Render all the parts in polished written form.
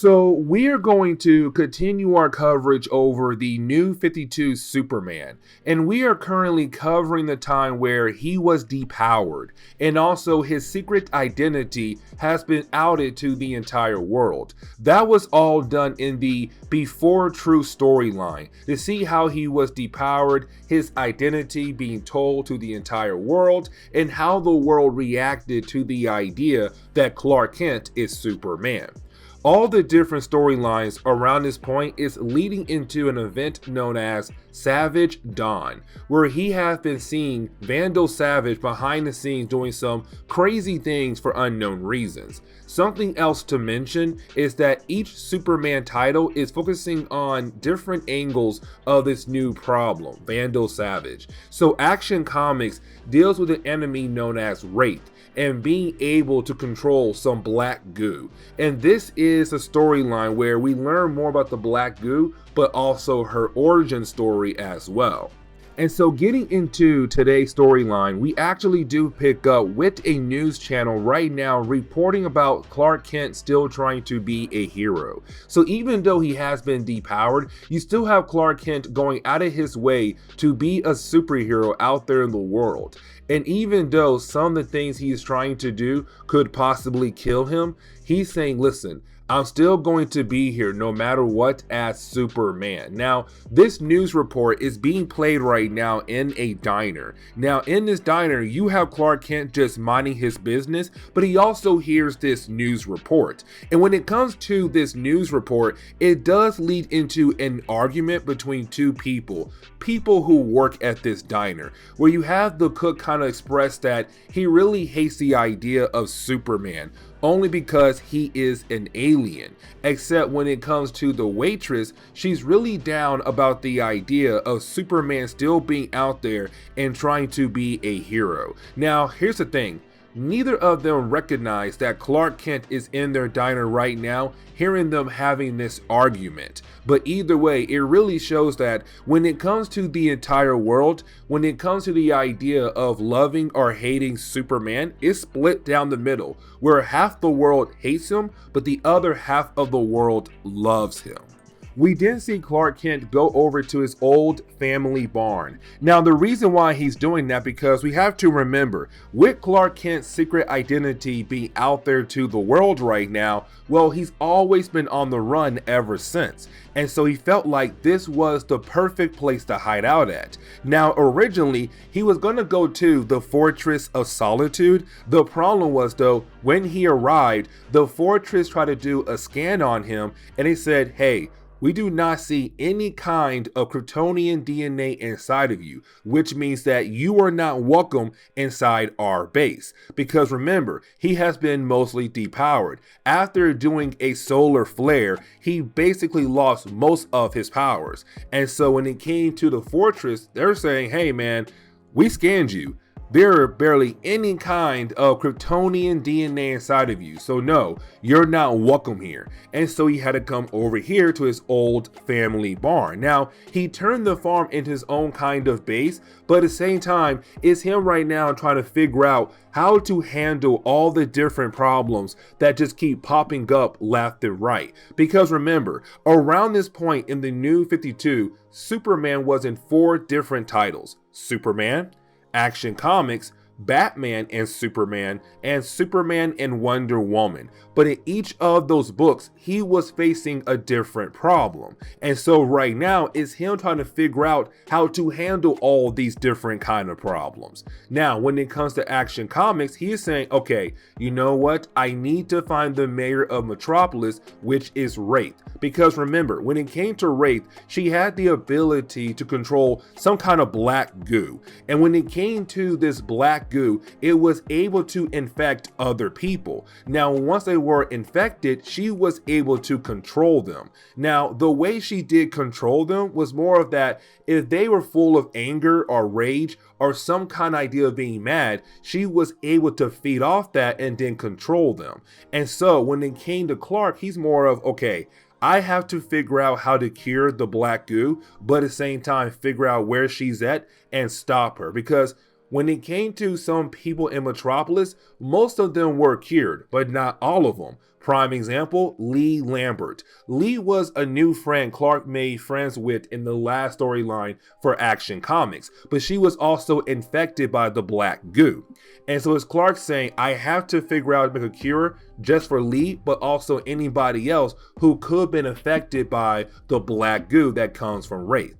So we are going to continue our coverage over the New 52 Superman, and we are currently covering the time where he was depowered, and also his secret identity has been outed to the entire world. That was all done in the Before True storyline, to see how he was depowered, his identity being told to the entire world, and how the world reacted to the idea that Clark Kent is Superman. All the different storylines around this point is leading into an event known as Savage Dawn, where he has been seeing Vandal Savage behind the scenes doing some crazy things for unknown reasons. Something else to mention is that each Superman title is focusing on different angles of this new problem, Vandal Savage. So Action Comics deals with an enemy known as Wraith, and being able to control some black goo. And this is a storyline where we learn more about the black goo, but also her origin story as well. And so getting into today's storyline, we actually do pick up with a news channel right now reporting about Clark Kent still trying to be a hero. So even though he has been depowered, you still have Clark Kent going out of his way to be a superhero out there in the world. And even though some of the things he's trying to do could possibly kill him, he's saying, listen, I'm still going to be here no matter what as Superman. Now, this news report is being played right now in a diner. Now, in this diner, you have Clark Kent just minding his business, but he also hears this news report. And when it comes to this news report, it does lead into an argument between two people who work at this diner, where you have the cook kind of express that he really hates the idea of Superman, only because he is an alien. Except when it comes to the waitress, she's really down about the idea of Superman still being out there and trying to be a hero. Now, here's the thing. Neither of them recognize that Clark Kent is in their diner right now, hearing them having this argument. But either way, it really shows that when it comes to the entire world, when it comes to the idea of loving or hating Superman, it's split down the middle, where half the world hates him, but the other half of the world loves him. We then see Clark Kent go over to his old family barn. Now, the reason why he's doing that, because we have to remember, with Clark Kent's secret identity being out there to the world right now, well, he's always been on the run ever since. And so he felt like this was the perfect place to hide out at. Now, originally, he was going to go to the Fortress of Solitude. The problem was, though, when he arrived, the Fortress tried to do a scan on him, and they said, hey, we do not see any kind of Kryptonian DNA inside of you, which means that you are not welcome inside our base. Because remember, he has been mostly depowered. After doing a solar flare, he basically lost most of his powers. And so when it came to the fortress, they're saying, hey man, we scanned you. There are barely any kind of Kryptonian DNA inside of you. So no, you're not welcome here. And so he had to come over here to his old family barn. Now, he turned the farm into his own kind of base, but at the same time, it's him right now trying to figure out how to handle all the different problems that just keep popping up left and right. Because remember, around this point in the New 52, Superman was in 4 different titles: Superman, Action Comics, Batman and Superman and Wonder Woman. But in each of those books, he was facing a different problem. And so right now, it's him trying to figure out how to handle all these different kind of problems. Now, when it comes to Action Comics, he is saying, okay, you know what? I need to find the mayor of Metropolis, which is Wraith. Because remember, when it came to Wraith, she had the ability to control some kind of black goo. And when it came to this black goo, it was able to infect other people. Now, once they were infected, she was able to control them. Now, the way she did control them was more of that if they were full of anger or rage or some kind of idea of being mad, she was able to feed off that and then control them. And so when it came to Clark, he's more of, okay, I have to figure out how to cure the black goo, but at the same time, figure out where she's at and stop her. Because when it came to some people in Metropolis, most of them were cured, but not all of them. Prime example, Lee Lambert. Lee was a new friend Clark made friends with in the last storyline for Action Comics, but she was also infected by the black goo. And so it's Clark saying, I have to figure out how to make a cure just for Lee, but also anybody else who could have been affected by the black goo that comes from Wraith.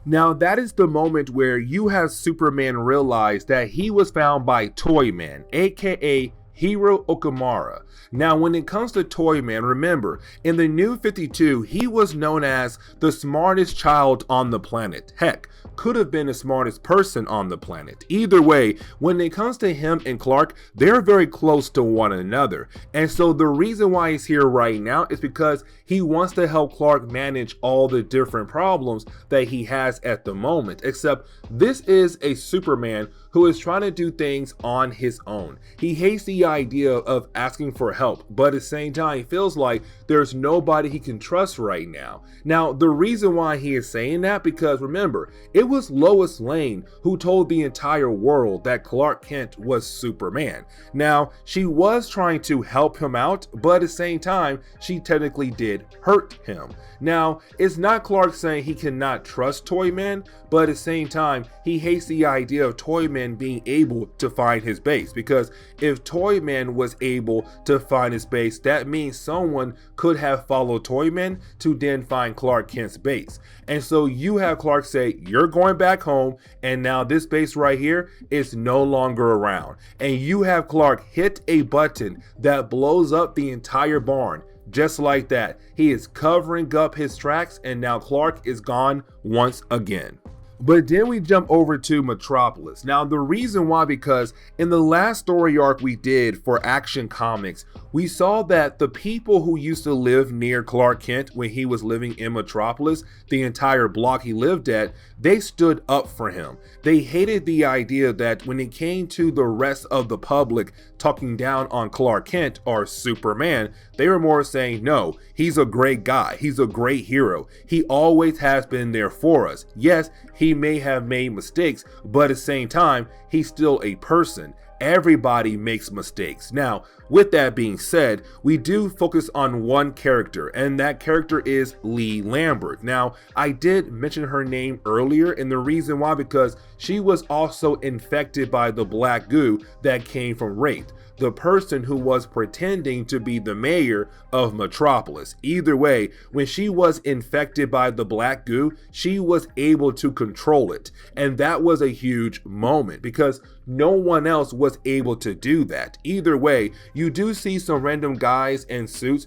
Now that is the moment where you have Superman realize that he was found by Toyman, aka Hiro Okamura. Now when it comes to Toyman, remember, in the New 52, he was known as the smartest child on the planet. Heck, could have been the smartest person on the planet. Either way, when it comes to him and Clark, they're very close to one another. And so the reason why he's here right now is because he wants to help Clark manage all the different problems that he has at the moment. Except this is a Superman who is trying to do things on his own. He hates the idea of asking for help, but at the same time, he feels like there's nobody he can trust right now. Now, the reason why he is saying that, because remember, it was Lois Lane who told the entire world that Clark Kent was Superman. Now, she was trying to help him out, but at the same time, she technically did hurt him. Now, it's not Clark saying he cannot trust Toyman, but at the same time, he hates the idea of Toyman being able to find his base, because if Toyman was able to find his base, that means someone could have followed Toyman to then find Clark Kent's base. And so you have Clark say, you're going back home, and now this base right here is no longer around. And you have Clark hit a button that blows up the entire barn. Just like that, he is covering up his tracks, and now Clark is gone once again. But then we jump over to Metropolis. Now the reason why, because in the last story arc we did for Action Comics, we saw that the people who used to live near Clark Kent when he was living in Metropolis, the entire block he lived at, they stood up for him. They hated the idea that when it came to the rest of the public talking down on Clark Kent or Superman, they were more saying, no, he's a great guy, he's a great hero, he always has been there for us. Yes, he may have made mistakes, but at the same time, he's still a person. Everybody makes mistakes. Now, with that being said, we do focus on one character, and that character is Lee Lambert. Now, I did mention her name earlier, and the reason why, because she was also infected by the black goo that came from Wraith, the person who was pretending to be the mayor of Metropolis. Either way, when she was infected by the black goo, she was able to control it. And that was a huge moment because no one else was able to do that. Either way, you do see some random guys in suits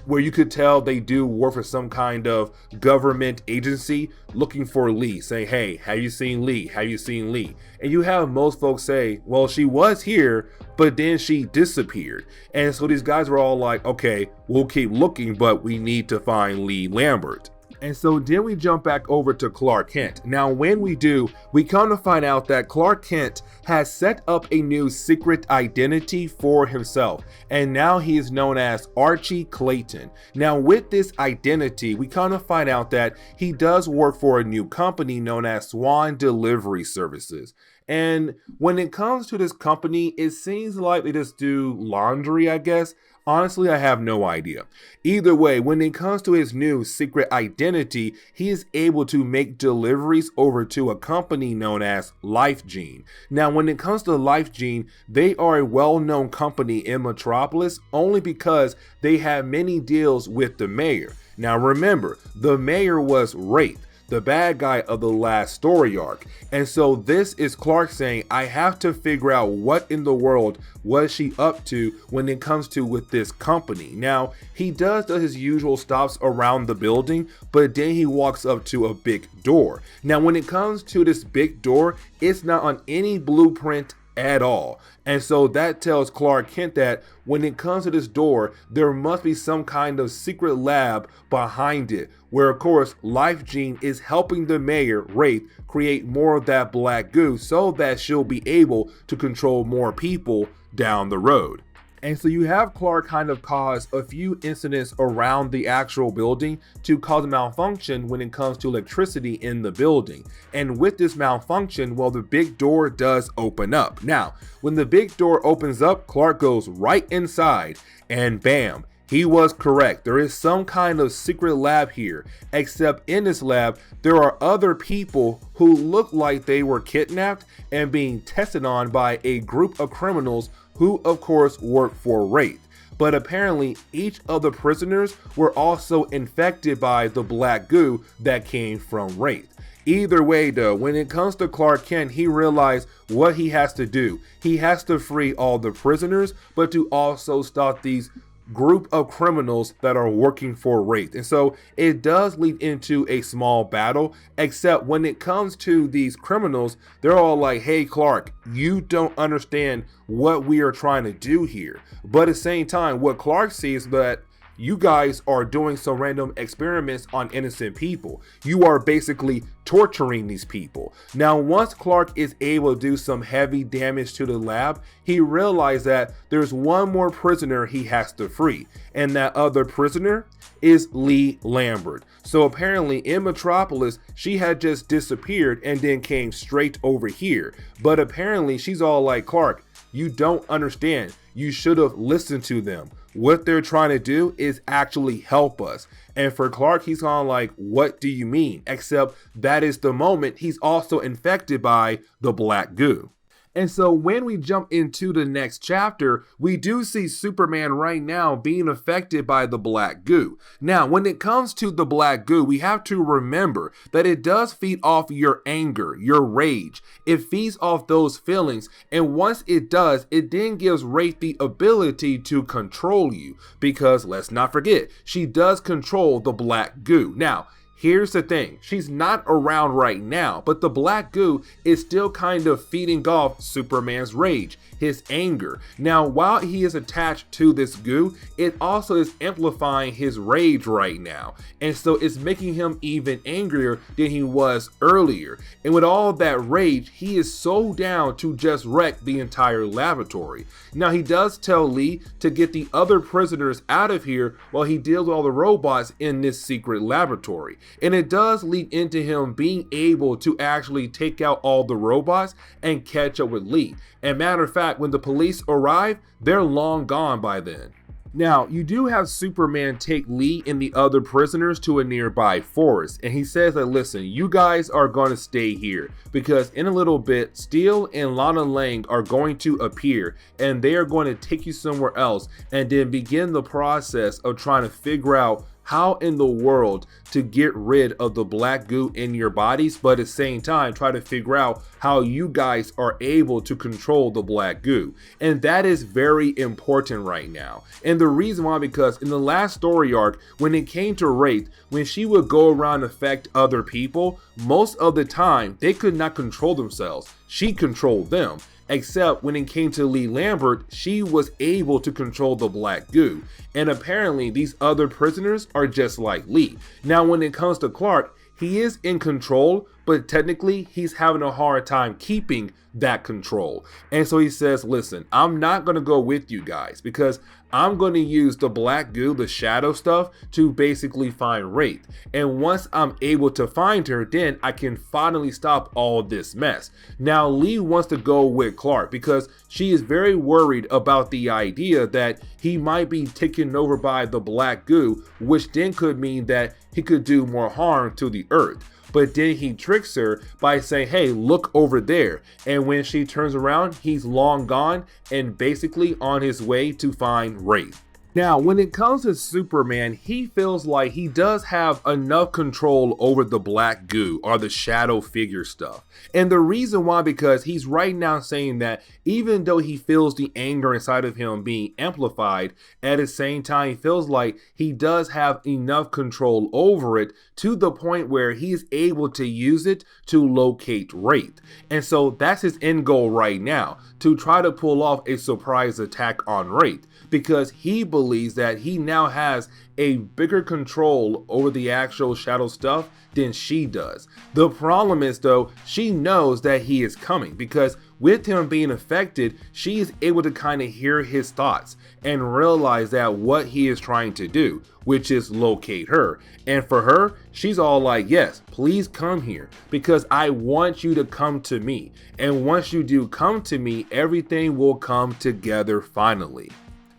where you could tell they do work for some kind of government agency looking for Lee, saying, hey, have you seen Lee? Have you seen Lee? And you have most folks say, well, she was here, but then she disappeared. And so these guys were all like, okay, we'll keep looking, but we need to find Lee Lambert. And so then we jump back over to Clark Kent. Now, when we do, we come to find out that Clark Kent has set up a new secret identity for himself. And now he is known as Archie Clayton. Now, with this identity, we kind of find out that he does work for a new company known as Swan Delivery Services. And when it comes to this company, it seems like they just do laundry, I guess. Honestly, I have no idea. Either way, when it comes to his new secret identity, he is able to make deliveries over to a company known as LifeGene. Now, when it comes to LifeGene, they are a well-known company in Metropolis only because they have many deals with the mayor. Now, remember, the mayor was Wraith, the bad guy of the last story arc. And so this is Clark saying, I have to figure out what in the world was she up to when it comes to with this company. Now, he does his usual stops around the building, but then he walks up to a big door. Now, when it comes to this big door, it's not on any blueprint at all. And so that tells Clark Kent that when it comes to this door, there must be some kind of secret lab behind it, where of course LifeGene is helping the mayor, Wraith, create more of that black goo so that she'll be able to control more people down the road. And so you have Clark kind of cause a few incidents around the actual building to cause a malfunction when it comes to electricity in the building. And with this malfunction, well, the big door does open up. Now, when the big door opens up, Clark goes right inside and bam, he was correct. There is some kind of secret lab here, except in this lab, there are other people who look like they were kidnapped and being tested on by a group of criminals who of course work for Wraith. But apparently each of the prisoners were also infected by the black goo that came from Wraith. Either way though, when it comes to Clark Kent, he realized what he has to do. He has to free all the prisoners, but to also stop these group of criminals that are working for Wraith. And so it does lead into a small battle, except when it comes to these criminals, they're all like, hey Clark, you don't understand what we are trying to do here. But at the same time, what Clark sees that you guys are doing some random experiments on innocent people. You are basically torturing these people. Now, once Clark is able to do some heavy damage to the lab, he realized that there's one more prisoner he has to free. And that other prisoner is Lee Lambert. So apparently in Metropolis, she had just disappeared and then came straight over here. But apparently she's all like, Clark, you don't understand. You should have listened to them. What they're trying to do is actually help us. And for Clark, he's on like, what do you mean? Except that is the moment he's also infected by the black goo. And so when we jump into the next chapter, we do see Superman right now being affected by the black goo. Now, when it comes to the black goo, we have to remember that it does feed off your anger, your rage. It feeds off those feelings. And once it does, it then gives Wraith the ability to control you. Because let's not forget, she does control the black goo. Now, here's the thing, she's not around right now, but the black goo is still kind of feeding off Superman's rage, his anger. Now, while he is attached to this goo, it also is amplifying his rage right now. And so it's making him even angrier than he was earlier. And with all that rage, he is so down to just wreck the entire laboratory. Now, he does tell Lee to get the other prisoners out of here while he deals with all the robots in this secret laboratory. And it does lead into him being able to actually take out all the robots and catch up with Lee. And matter of fact, when the police arrive, they're long gone by then. Now, you do have Superman take Lee and the other prisoners to a nearby forest, and he says that, listen, you guys are going to stay here because in a little bit, Steel and Lana Lang are going to appear and they are going to take you somewhere else and then begin the process of trying to figure out how in the world to get rid of the black goo in your bodies, but at the same time try to figure out how you guys are able to control the black goo. And that is very important right now. And the reason why, because in the last story arc, when it came to Wraith, when she would go around and affect other people, most of the time they could not control themselves. She controlled them. Except when it came to Lee Lambert, she was able to control the black goo. And apparently these other prisoners are just like Lee. Now when it comes to Clark, he is in control, but technically he's having a hard time keeping that control. And so he says, listen, I'm not going to go with you guys because I'm going to use the black goo, the shadow stuff, to basically find Wraith. And once I'm able to find her, then I can finally stop all this mess. Now, Lee wants to go with Clark because she is very worried about the idea that he might be taken over by the black goo, which then could mean that he could do more harm to the Earth. But then he tricks her by saying, hey, look over there. And when she turns around, he's long gone and basically on his way to find Wraith. Now, when it comes to Superman, he feels like he does have enough control over the black goo or the shadow figure stuff. And the reason why, because he's right now saying that even though he feels the anger inside of him being amplified, at the same time, he feels like he does have enough control over it to the point where he's able to use it to locate Wraith. And so that's his end goal right now, to try to pull off a surprise attack on Wraith, because he believes believes that he now has a bigger control over the actual shadow stuff than she does. The problem is though, she knows that he is coming because with him being affected, she is able to kind of hear his thoughts and realize that what he is trying to do, which is locate her. And for her, she's all like, yes, please come here because I want you to come to me. And once you do come to me, everything will come together finally.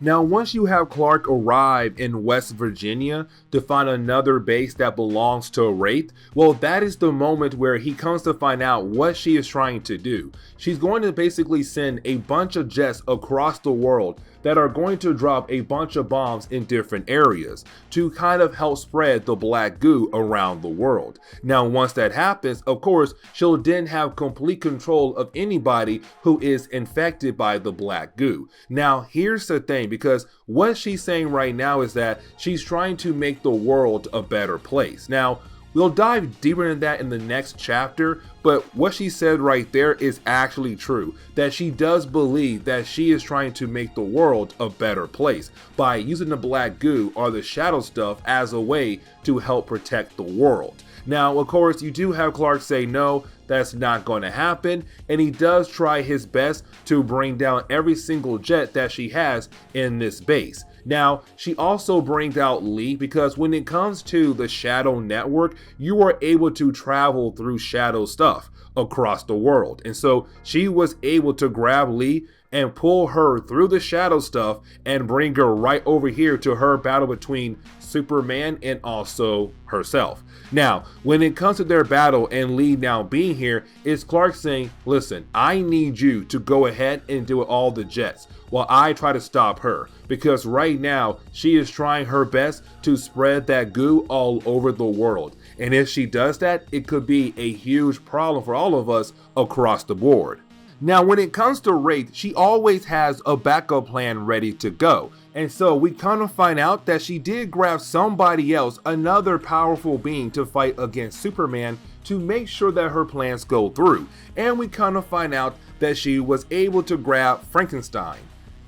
Now, once you have Clark arrive in West Virginia to find another base that belongs to Wraith, well, that is the moment where he comes to find out what she is trying to do. She's going to basically send a bunch of jets across the world that are going to drop a bunch of bombs in different areas to kind of help spread the black goo around the world. Now, once that happens, of course, she'll then have complete control of anybody who is infected by the black goo. Now, here's the thing, because what she's saying right now is that she's trying to make the world a better place. Now, we'll dive deeper into that in the next chapter, but what she said right there is actually true, that she does believe that she is trying to make the world a better place by using the black goo or the shadow stuff as a way to help protect the world. Now, of course, you do have Clark say no, that's not going to happen, and he does try his best to bring down every single jet that she has in this base. Now, she also brings out Lee because when it comes to the Shadow Network, you are able to travel through Shadow stuff across the world. And so she was able to grab Lee and pull her through the Shadow stuff and bring her right over here to her battle between Superman and also herself. Now, when it comes to their battle and Lee now being here, it's Clark saying, listen, I need you to go ahead and do all the jets while I try to stop her, because right now she is trying her best to spread that goo all over the world. And if she does that, it could be a huge problem for all of us across the board. Now, when it comes to Wraith, she always has a backup plan ready to go. And so we kind of find out that she did grab somebody else, another powerful being, to fight against Superman to make sure that her plans go through. And we kind of find out that she was able to grab Frankenstein.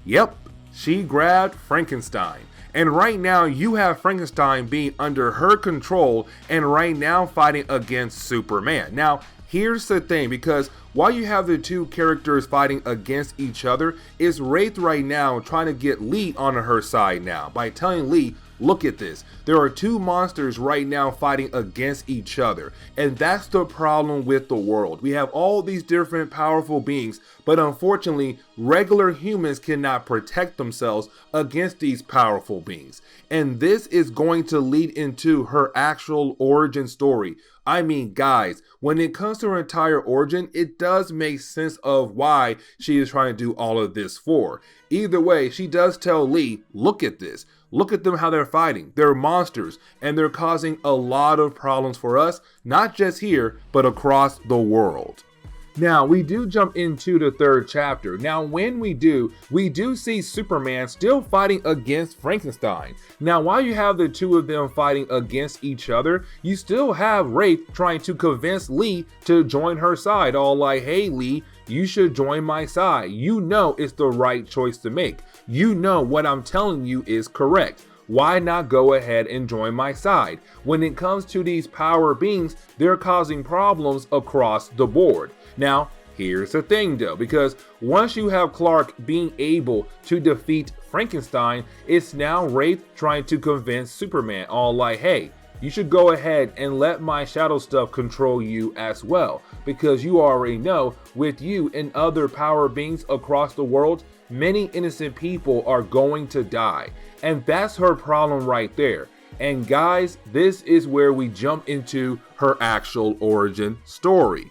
Yep, she grabbed Frankenstein. And right now you have Frankenstein being under her control and right now fighting against Superman. Now, here's the thing, because while you have the two characters fighting against each other, is Wraith right now trying to get Lee on her side now by telling Lee, look at this, there are two monsters right now fighting against each other. And that's the problem with the world. We have all these different powerful beings, but unfortunately, regular humans cannot protect themselves against these powerful beings. And this is going to lead into her actual origin story. I mean, guys, when it comes to her entire origin, it does make sense of why she is trying to do all of this for. Either way, she does tell Lee, look at this. Look at them, how they're fighting. They're monsters, and they're causing a lot of problems for us, not just here, but across the world. Now, we do jump into the third chapter. Now, when we do see Superman still fighting against Frankenstein. Now, while you have the two of them fighting against each other, you still have Wraith trying to convince Lee to join her side. All like, hey Lee, you should join my side. You know it's the right choice to make. You know what I'm telling you is correct. Why not go ahead and join my side? When it comes to these power beings, they're causing problems across the board. Now, here's the thing though, because once you have Clark being able to defeat Frankenstein, it's now Wraith trying to convince Superman, all like, hey, you should go ahead and let my shadow stuff control you as well, because you already know with you and other power beings across the world, many innocent people are going to die. And that's her problem right there. And guys, this is where we jump into her actual origin story.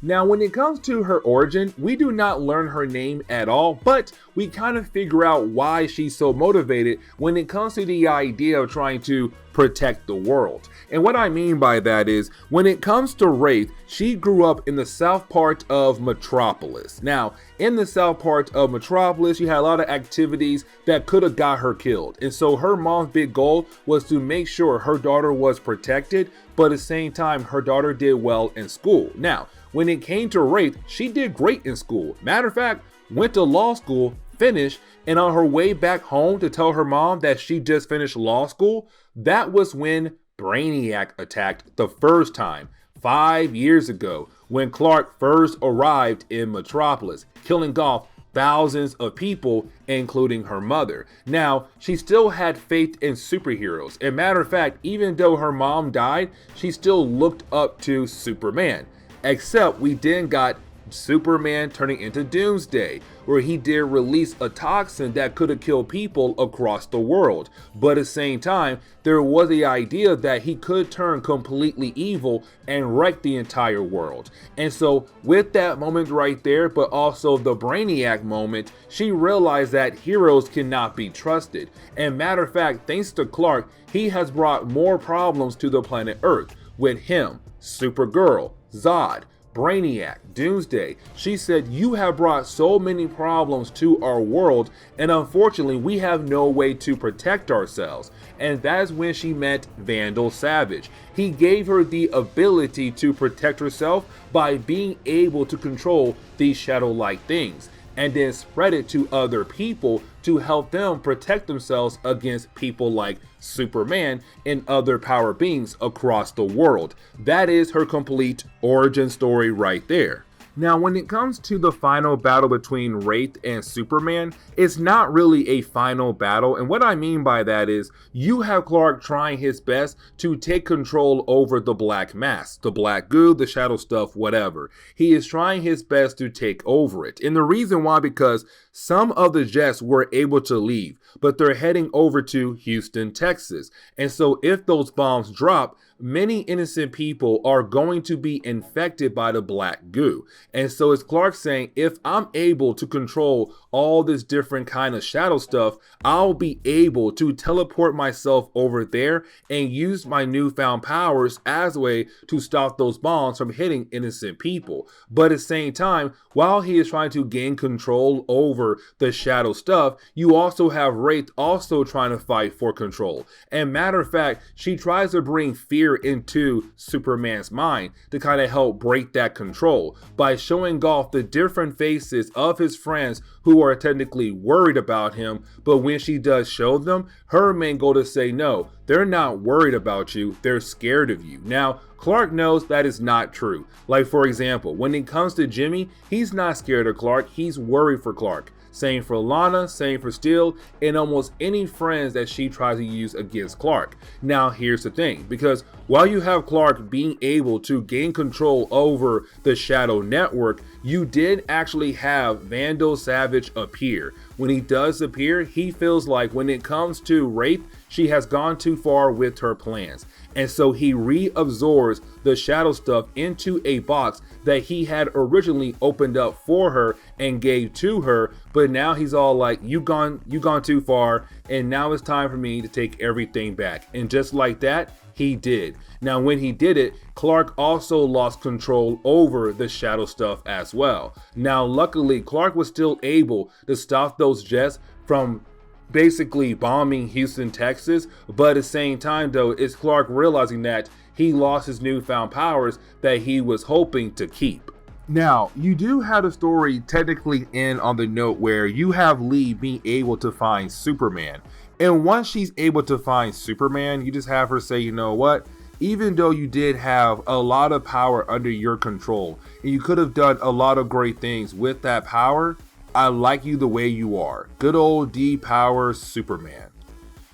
Now, when it comes to her origin, we do not learn her name at all, but we kind of figure out why she's so motivated when it comes to the idea of trying to protect the world. And what I mean by that is, when it comes to Wraith, she grew up in the south part of Metropolis. Now, in the south part of Metropolis, you had a lot of activities that could have got her killed. And so her mom's big goal was to make sure her daughter was protected, but at the same time, her daughter did well in school. Now, when it came to Wraith, she did great in school. Matter of fact, went to law school, finished, and on her way back home to tell her mom that she just finished law school, that was when Brainiac attacked the first time, 5 years ago, when Clark first arrived in Metropolis, killing off thousands of people, including her mother. Now, she still had faith in superheroes. As a matter of fact, even though her mom died, she still looked up to Superman. Except we then got Superman turning into Doomsday, where he did release a toxin that could have killed people across the world. But at the same time, there was the idea that he could turn completely evil and wreck the entire world. And so with that moment right there, but also the Brainiac moment, she realized that heroes cannot be trusted. And matter of fact, thanks to Clark, he has brought more problems to the planet Earth. With him, Supergirl, Zod, Brainiac, Doomsday. She said, you have brought so many problems to our world, and unfortunately we have no way to protect ourselves. And that's when she met Vandal Savage. He gave her the ability to protect herself by being able to control these shadow-like things, and then spread it to other people to help them protect themselves against people like Superman and other power beings across the world. That is her complete origin story right there. Now, when it comes to the final battle between Wraith and Superman, it's not really a final battle, and what I mean by that is you have Clark trying his best to take control over the black mass, the black goo, the shadow stuff, whatever. He is trying his best to take over it, and the reason why, because some of the Jets were able to leave, but they're heading over to Houston, Texas, and so if those bombs drop, many innocent people are going to be infected by the black goo. And so it's Clark saying, if I'm able to control all this different kind of shadow stuff, I'll be able to teleport myself over there and use my newfound powers as a way to stop those bombs from hitting innocent people. But at the same time, while he is trying to gain control over the shadow stuff, you also have Wraith also trying to fight for control. And matter of fact, she tries to bring fear into Superman's mind to kind of help break that control by showing off the different faces of his friends who are technically worried about him. But when she does show them, her main goal is to say, no, they're not worried about you, they're scared of you. Now, Clark knows that is not true. Like, for example, when it comes to Jimmy, he's not scared of Clark, he's worried for Clark. Same for Lana, same for Steel, and almost any friends that she tries to use against Clark. Now, here's the thing, because while you have Clark being able to gain control over the Shadow Network, you did actually have Vandal Savage appear. When he does appear, he feels like when it comes to Wraith, she has gone too far with her plans. And so he reabsorbs the shadow stuff into a box that he had originally opened up for her and gave to her. But now he's all like, you gone too far, and now it's time for me to take everything back. And just like that, he did. Now, when he did it, Clark also lost control over the shadow stuff as well. Now, luckily, Clark was still able to stop those jets from basically bombing Houston, Texas, but at the same time though, it's Clark realizing that he lost his newfound powers that he was hoping to keep. Now, you do have the story technically end on the note where you have Lee being able to find Superman, and once she's able to find Superman, you just have her say, you know what, even though you did have a lot of power under your control and you could have done a lot of great things with that power, I like you the way you are. Good old depowered Superman.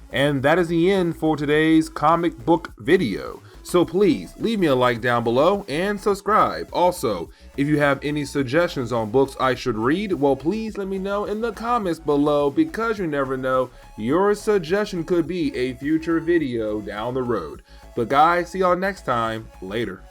And that is the end for today's comic book video. So please leave me a like down below and subscribe. Also, if you have any suggestions on books I should read, well, please let me know in the comments below, because you never know, your suggestion could be a future video down the road. But guys, see y'all next time. Later.